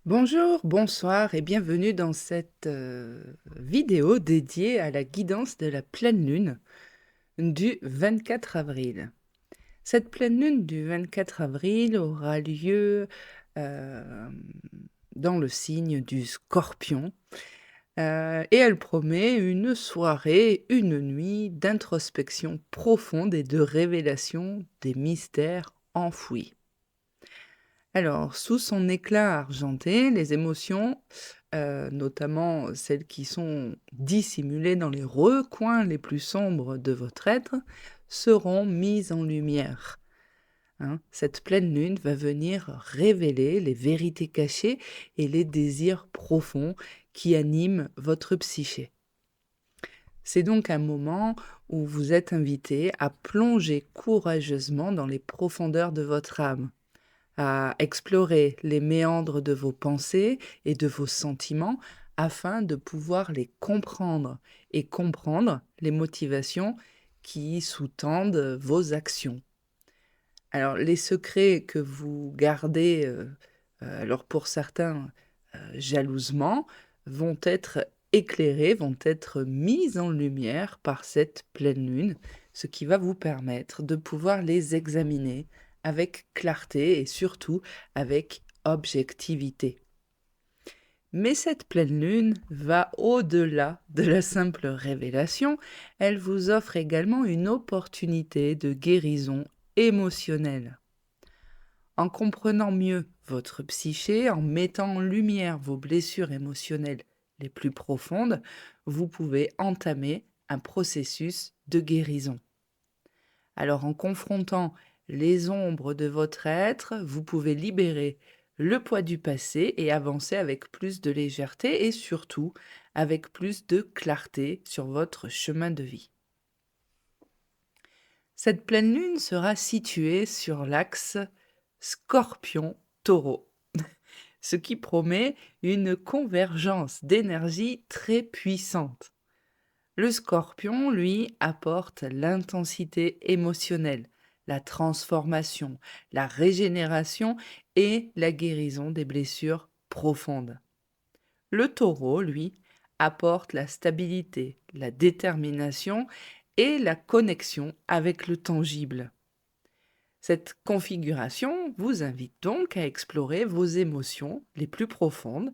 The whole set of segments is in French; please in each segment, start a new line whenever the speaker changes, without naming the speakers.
Bonjour, bonsoir et bienvenue dans cette vidéo dédiée à la guidance de la pleine lune du 24 avril. Cette pleine lune du 24 avril aura lieu euh, dans le signe du Scorpion et elle promet une soirée, une nuit d'introspection profonde et de révélation des mystères enfouis. Alors, sous son éclat argenté, les émotions, notamment celles qui sont dissimulées dans les recoins les plus sombres de votre être, seront mises en lumière, hein. Cette pleine lune va venir révéler les vérités cachées et les désirs profonds qui animent votre psyché. C'est donc un moment où vous êtes invité à plonger courageusement dans les profondeurs de votre âme, à explorer les méandres de vos pensées et de vos sentiments afin de pouvoir les comprendre et comprendre les motivations qui sous-tendent vos actions. Alors, les secrets que vous gardez, alors pour certains, jalousement, vont être éclairés, vont être mis en lumière par cette pleine lune, ce qui va vous permettre de pouvoir les examiner avec clarté et surtout avec objectivité. Mais cette pleine lune va au-delà de la simple révélation, elle vous offre également une opportunité de guérison émotionnelle. En comprenant mieux votre psyché, en mettant en lumière vos blessures émotionnelles les plus profondes, vous pouvez entamer un processus de guérison. Alors en confrontant les ombres de votre être, vous pouvez libérer le poids du passé et avancer avec plus de légèreté et surtout avec plus de clarté sur votre chemin de vie. Cette pleine lune sera située sur l'axe Scorpion-Taureau, ce qui promet une convergence d'énergie très puissante. Le Scorpion, lui, apporte l'intensité émotionnelle, la transformation, la régénération et la guérison des blessures profondes. Le Taureau, lui, apporte la stabilité, la détermination et la connexion avec le tangible. Cette configuration vous invite donc à explorer vos émotions les plus profondes,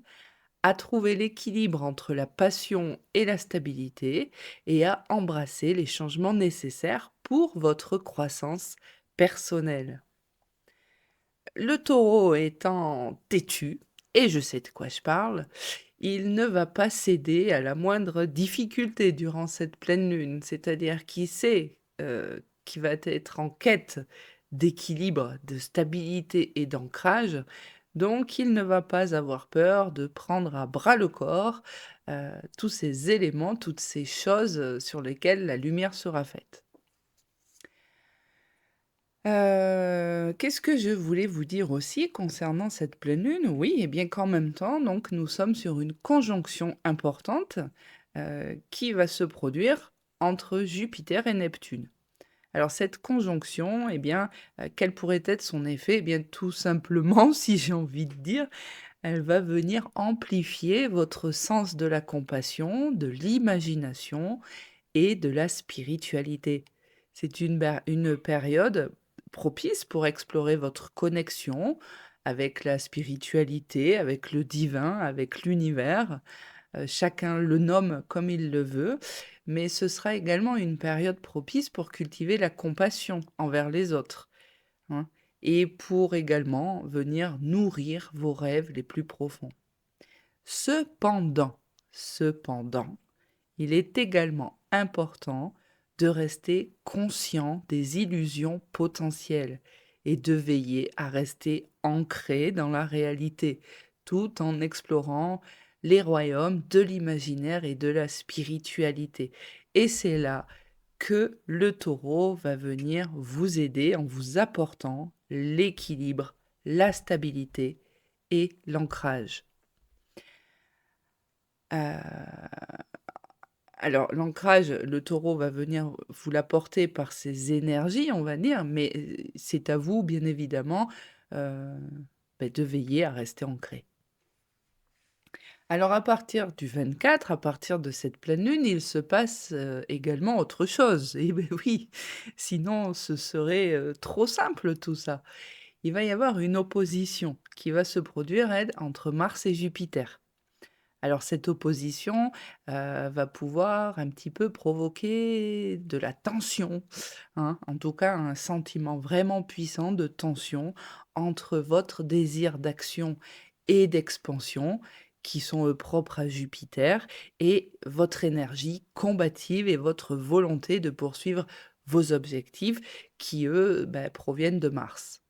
à trouver l'équilibre entre la passion et la stabilité et à embrasser les changements nécessaires pour votre croissance personnelle. Le taureau étant têtu, et je sais de quoi je parle, il ne va pas céder à la moindre difficulté durant cette pleine lune, c'est-à-dire qu'il sait qu'il va être en quête d'équilibre, de stabilité et d'ancrage, donc il ne va pas avoir peur de prendre à bras le corps tous ces éléments, toutes ces choses sur lesquelles la lumière sera faite. Qu'est-ce que je voulais vous dire aussi concernant cette pleine lune? Oui, et bien qu'en même temps, donc, nous sommes sur une conjonction importante, qui va se produire entre Jupiter et Neptune. Alors cette conjonction, eh bien, quel pourrait être son effet? Eh bien, tout simplement, si j'ai envie de dire, elle va venir amplifier votre sens de la compassion, de l'imagination et de la spiritualité. C'est une période propice pour explorer votre connexion avec la spiritualité, avec le divin, avec l'univers. Chacun le nomme comme il le veut, mais ce sera également une période propice pour cultiver la compassion envers les autres, hein, et pour également venir nourrir vos rêves les plus profonds. Cependant, cependant, il est également important de rester conscient des illusions potentielles et de veiller à rester ancré dans la réalité, tout en explorant les royaumes de l'imaginaire et de la spiritualité. Et c'est là que le taureau va venir vous aider en vous apportant l'équilibre, la stabilité et l'ancrage. Euh, Alors, l'ancrage, le taureau va venir vous l'apporter par ses énergies, on va dire, mais c'est à vous, bien évidemment, de veiller à rester ancré. Alors à partir du 24, à partir de cette pleine lune, il se passe, également autre chose. Et beh, oui, sinon ce serait, trop simple tout ça. Il va y avoir une opposition qui va se produire, elle, entre Mars et Jupiter. Alors cette opposition, va pouvoir un petit peu provoquer de la tension, hein, en tout cas un sentiment vraiment puissant de tension entre votre désir d'action et d'expansion, qui sont, propres à Jupiter, et votre énergie combative et votre volonté de poursuivre vos objectifs qui, eux, proviennent de Mars.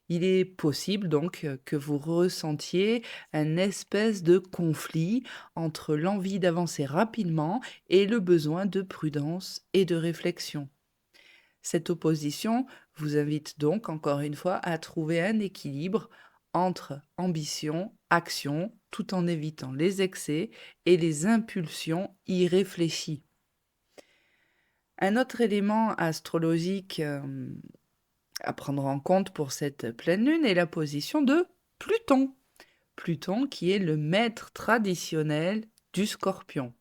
Il est possible donc, que vous ressentiez un espèce de conflit entre l'envie d'avancer rapidement et le besoin de prudence et de réflexion. Cette opposition vous invite donc encore une fois à trouver un équilibre entre ambition, action, tout en évitant les excès et les impulsions irréfléchies. Un autre élément astrologique, à prendre en compte pour cette pleine lune est la position de Pluton. Pluton qui est le maître traditionnel du Scorpion.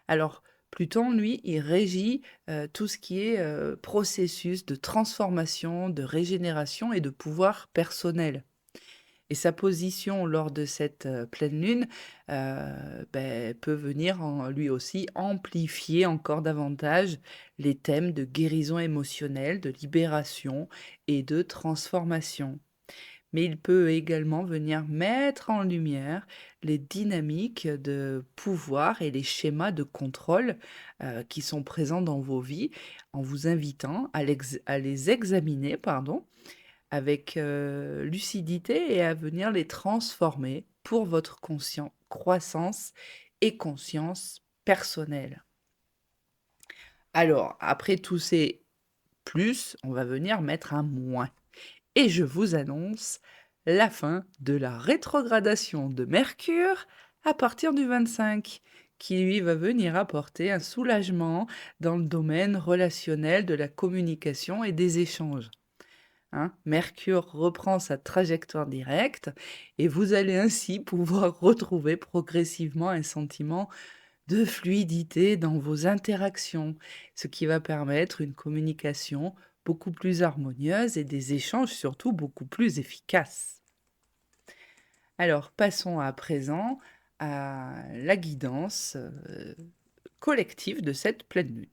Alors Pluton, lui, il régit, tout ce qui est, processus de transformation, de régénération et de pouvoir personnel. Et sa position lors de cette, pleine lune, peut venir lui aussi amplifier encore davantage les thèmes de guérison émotionnelle, de libération et de transformation. Mais il peut également venir mettre en lumière les dynamiques de pouvoir et les schémas de contrôle, qui sont présents dans vos vies, en vous invitant à les examiner, pardon, avec, lucidité et à venir les transformer pour votre croissance et conscience personnelle. Alors, après tous ces plus, on va venir mettre un moins. Et je vous annonce la fin de la rétrogradation de Mercure à partir du 25, qui lui va venir apporter un soulagement dans le domaine relationnel de la communication et des échanges. Hein. Mercure reprend sa trajectoire directe et vous allez ainsi pouvoir retrouver progressivement un sentiment de fluidité dans vos interactions, ce qui va permettre une communication beaucoup plus harmonieuse et des échanges surtout beaucoup plus efficaces. Alors passons à présent à la guidance collective de cette pleine lune.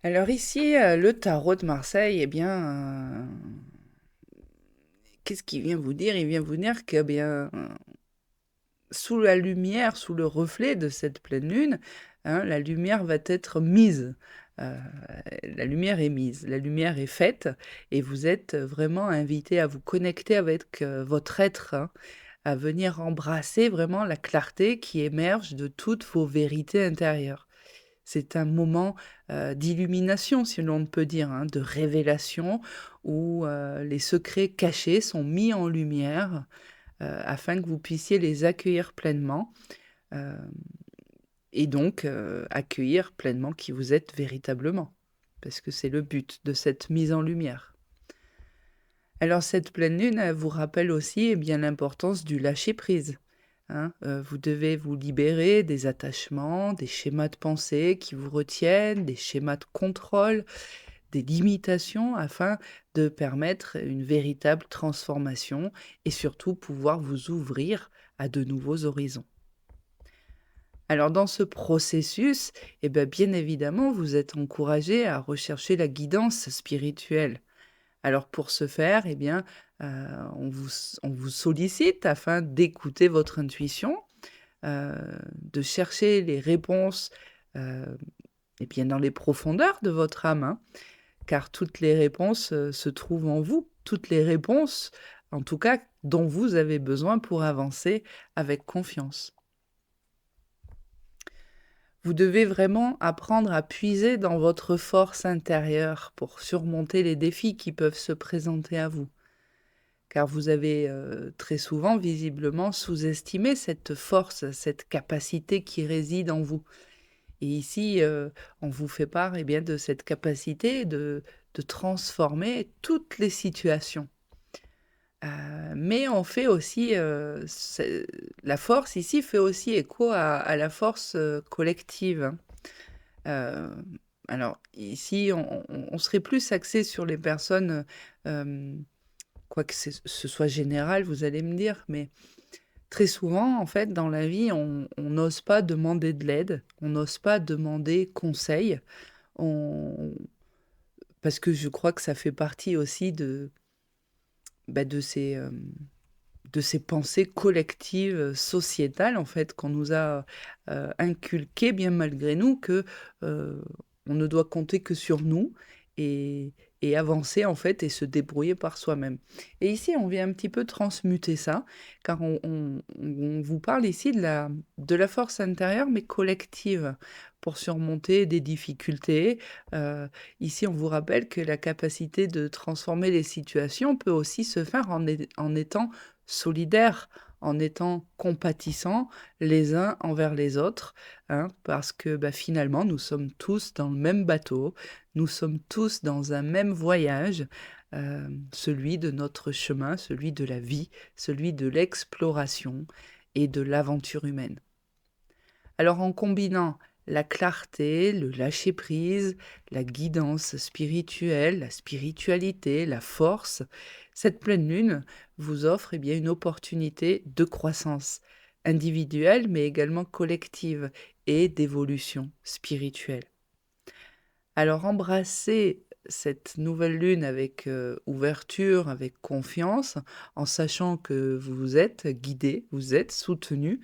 Alors ici, le tarot de Marseille, eh bien, qu'est-ce qu'il vient vous dire? Il vient vous dire que, bien, sous la lumière, sous le reflet de cette pleine lune, hein, la lumière va être mise. Heu, la lumière est mise, la lumière est faite et vous êtes vraiment invité à vous connecter avec, votre être, hein, à venir embrasser vraiment la clarté qui émerge de toutes vos vérités intérieures. C'est un moment, d'illumination, si l'on peut dire, hein, de révélation où, les secrets cachés sont mis en lumière, afin que vous puissiez les accueillir pleinement, hem et donc accueillir pleinement qui vous êtes véritablement. Parce que c'est le but de cette mise en lumière. Alors cette pleine lune, elle vous rappelle aussi, eh bien, l'importance du lâcher prise, hein. Vous devez vous libérer des attachements, des schémas de pensée qui vous retiennent, des schémas de contrôle, des limitations afin de permettre une véritable transformation et surtout pouvoir vous ouvrir à de nouveaux horizons. Alors dans ce processus, eh bien évidemment, vous êtes encouragé à rechercher la guidance spirituelle. Alors pour ce faire, eh bien, on vous sollicite afin d'écouter votre intuition, heu, de chercher les réponses, heu, eh bien dans les profondeurs de votre âme, hein, car toutes les réponses, se trouvent en vous. Toutes les réponses, en tout cas, dont vous avez besoin pour avancer avec confiance. Vous devez vraiment apprendre à puiser dans votre force intérieure pour surmonter les défis qui peuvent se présenter à vous. Car vous avez, très souvent visiblement sous-estimé cette force, cette capacité qui réside en vous. Et ici, on vous fait part, eh bien, de cette capacité de transformer toutes les situations. Mais on fait aussi, la force ici fait aussi écho à la force, collective, hein. Heu, alors ici, on serait plus axé sur les personnes, quoique ce soit général, vous allez me dire, mais très souvent, en fait, dans la vie, on n'ose pas demander de l'aide, on n'ose pas demander conseil, on parce que je crois que ça fait partie aussi bah, de ces pensées collectives, sociétales, en fait, qu'on nous a, inculquées bien malgré nous que, heu, on ne doit compter que sur nous et avancer, en fait, et se débrouiller par soi-même. Et ici, on vient un petit peu transmuter ça, car on vous parle ici de la force intérieure, mais collective, pour surmonter des difficultés. Heu, Ici, on vous rappelle que la capacité de transformer les situations peut aussi se faire en étant solidaires, en étant compatissants les uns envers les autres, hein, parce que, bah, finalement, nous sommes tous dans le même bateau, nous sommes tous dans un même voyage, celui de notre chemin, celui de la vie, celui de l'exploration et de l'aventure humaine. Alors en combinant la clarté, le lâcher-prise, la guidance spirituelle, la spiritualité, la force, cette pleine lune vous offre bien une opportunité de croissance individuelle mais également collective et d'évolution spirituelle. Alors embrassez cette nouvelle lune avec ouverture, avec confiance, en sachant que vous êtes guidé, vous êtes soutenu.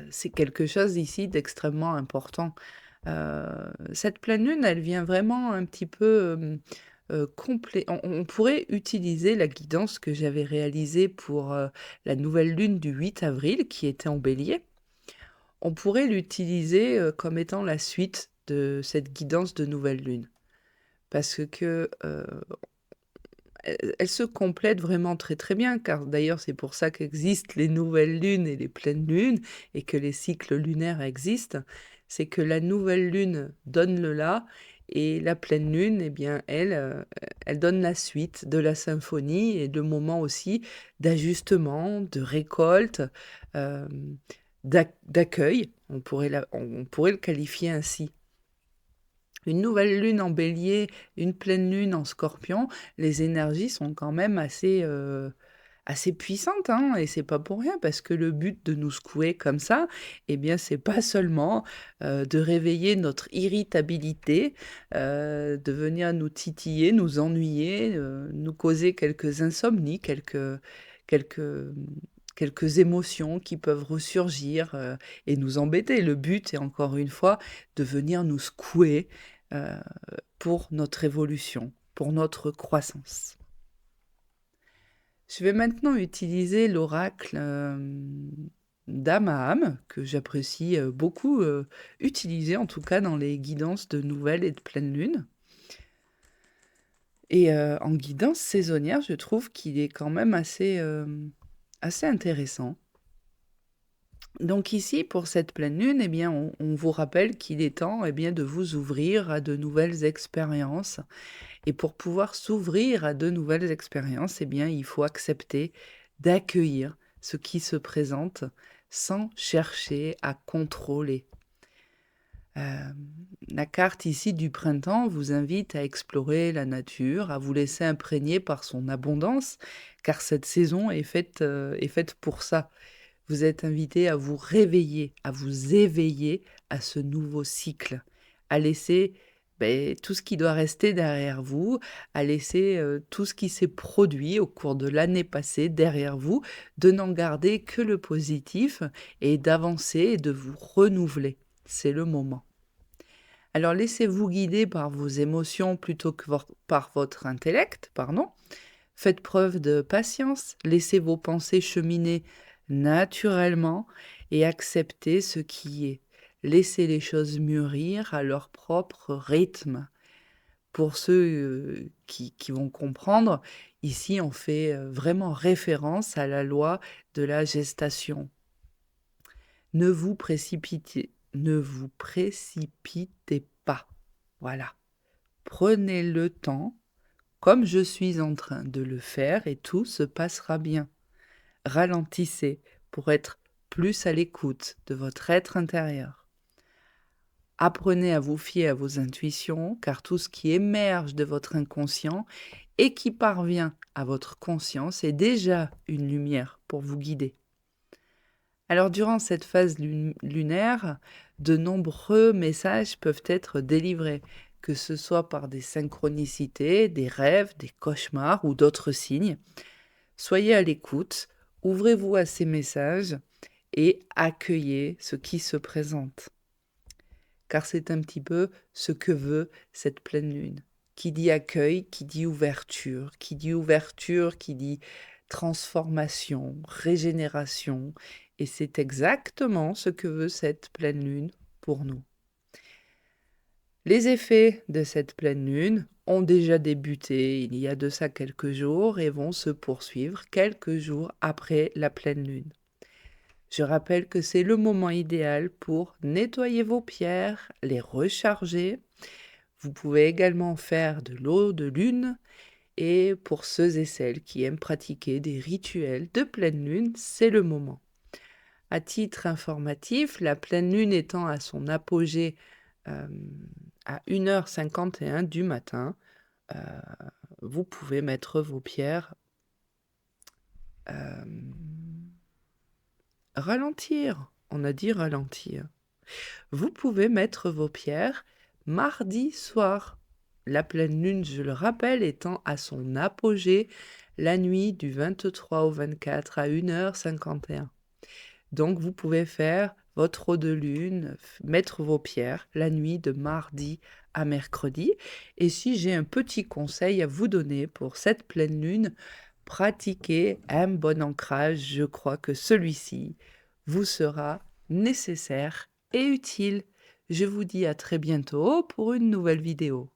C'est quelque chose ici d'extrêmement important. Cette pleine lune, elle vient vraiment un petit peu, complé on pourrait utiliser la guidance que j'avais réalisée pour, la nouvelle lune du 8 avril qui était en Bélier. On pourrait l'utiliser, comme étant la suite de cette guidance de nouvelle lune. Parce que, elle se complète vraiment très, très bien, car d'ailleurs c'est pour ça qu'existent les nouvelles lunes et les pleines lunes et que les cycles lunaires existent. C'est que la nouvelle lune donne le là et la pleine lune, eh bien elle, elle donne la suite de la symphonie et le moment aussi d'ajustement, de récolte, hem, d'accueil. On pourrait le qualifier ainsi. Une nouvelle lune en Bélier, une pleine lune en Scorpion, les énergies sont quand même assez puissantes, hein, et c'est pas pour rien parce que le but de nous secouer comme ça, eh bien, c'est pas seulement, de réveiller notre irritabilité, de venir nous titiller, nous ennuyer, nous causer quelques insomnies, quelques, quelques émotions qui peuvent ressurgir, et nous embêter. Le but est encore une fois de venir nous secouer, heu, pour notre évolution, pour notre croissance. Je vais maintenant utiliser l'oracle, d'âme à âme, que j'apprécie, beaucoup, utiliser en tout cas dans les guidances de nouvelle et de pleine lune et en guidance saisonnière, je trouve qu'il est quand même assez intéressant. Donc ici, pour cette pleine lune, eh bien, on vous rappelle qu'il est temps, eh bien, de vous ouvrir à de nouvelles expériences. Et pour pouvoir s'ouvrir à de nouvelles expériences, eh bien, il faut accepter d'accueillir ce qui se présente sans chercher à contrôler. La carte ici du printemps vous invite à explorer la nature, à vous laisser imprégner par son abondance, car cette saison est faite pour ça. Vous êtes invité à vous réveiller, à vous éveiller à ce nouveau cycle, à laisser, beh, tout ce qui doit rester derrière vous, à laisser, tout ce qui s'est produit au cours de l'année passée derrière vous, de n'en garder que le positif et d'avancer et de vous renouveler. C'est le moment. Alors laissez-vous guider par vos émotions plutôt que par votre intellect, pardon. Faites preuve de patience, laissez vos pensées cheminer naturellement et acceptez ce qui est. Laissez les choses mûrir à leur propre rythme. Pour ceux qui vont comprendre, ici on fait vraiment référence à la loi de la gestation. Ne vous précipitez pas. Voilà. Prenez le temps, comme je suis en train de le faire et tout se passera bien. Ralentissez pour être plus à l'écoute de votre être intérieur. Apprenez à vous fier à vos intuitions, car tout ce qui émerge de votre inconscient et qui parvient à votre conscience est déjà une lumière pour vous guider. Alors durant cette phase lunaire, de nombreux messages peuvent être délivrés, que ce soit par des synchronicités, des rêves, des cauchemars ou d'autres signes. Soyez à l'écoute, ouvrez-vous à ces messages et accueillez ce qui se présente. Car c'est un petit peu ce que veut cette pleine lune. Qui dit accueil, qui dit ouverture, qui dit transformation, régénération. Et c'est exactement ce que veut cette pleine lune pour nous. Les effets de cette pleine lune ont déjà débuté il y a de ça quelques jours et vont se poursuivre quelques jours après la pleine lune. Je rappelle que c'est le moment idéal pour nettoyer vos pierres, les recharger. Vous pouvez également faire de l'eau de lune et pour ceux et celles qui aiment pratiquer des rituels de pleine lune, c'est le moment. À titre informatif, la pleine lune étant à son apogée à 1h51 du matin, vous pouvez mettre vos pierres ralentir. On a dit ralentir. Vous pouvez mettre vos pierres mardi soir. La pleine lune, je le rappelle, étant à son apogée la nuit du 23 au 24 à 1h51. Donc vous pouvez faire votre eau de lune, mettre vos pierres la nuit de mardi à mercredi. Et si j'ai un petit conseil à vous donner pour cette pleine lune, pratiquez un bon ancrage. Je crois que celui-ci vous sera nécessaire et utile. Je vous dis à très bientôt pour une nouvelle vidéo.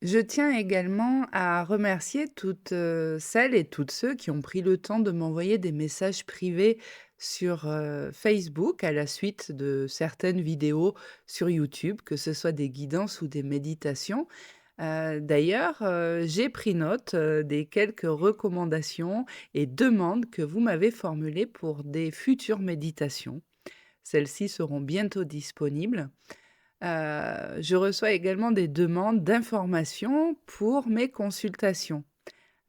Je tiens également à remercier toutes celles et tous ceux qui ont pris le temps de m'envoyer des messages privés sur Facebook à la suite de certaines vidéos sur YouTube, que ce soit des guidances ou des méditations. D'ailleurs, j'ai pris note des quelques recommandations et demandes que vous m'avez formulées pour des futures méditations. Celles-ci seront bientôt disponibles. Je reçois également des demandes d'informations pour mes consultations.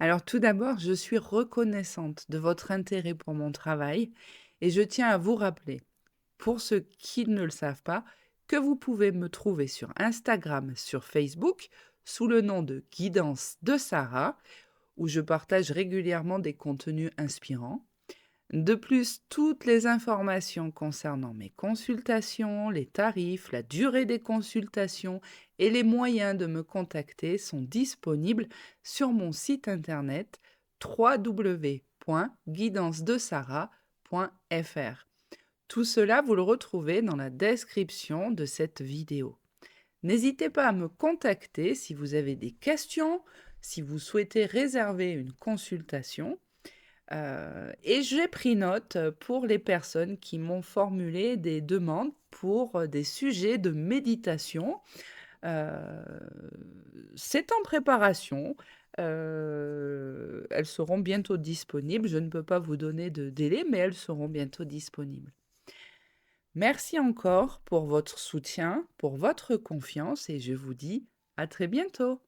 Alors tout d'abord, je suis reconnaissante de votre intérêt pour mon travail et je tiens à vous rappeler, pour ceux qui ne le savent pas, que vous pouvez me trouver sur Instagram, sur Facebook, sous le nom de Guidance de Sarah, où je partage régulièrement des contenus inspirants. De plus, toutes les informations concernant mes consultations, les tarifs, la durée des consultations et les moyens de me contacter sont disponibles sur mon site internet www.guidancedesarah.fr. Tout cela, vous le retrouvez dans la description de cette vidéo. N'hésitez pas à me contacter si vous avez des questions, si vous souhaitez réserver une consultation. Et j'ai pris note pour les personnes qui m'ont formulé des demandes pour des sujets de méditation. C'est en préparation. Elles seront bientôt disponibles. Je ne peux pas vous donner de délai, mais elles seront bientôt disponibles. Merci encore pour votre soutien, pour votre confiance et je vous dis à très bientôt.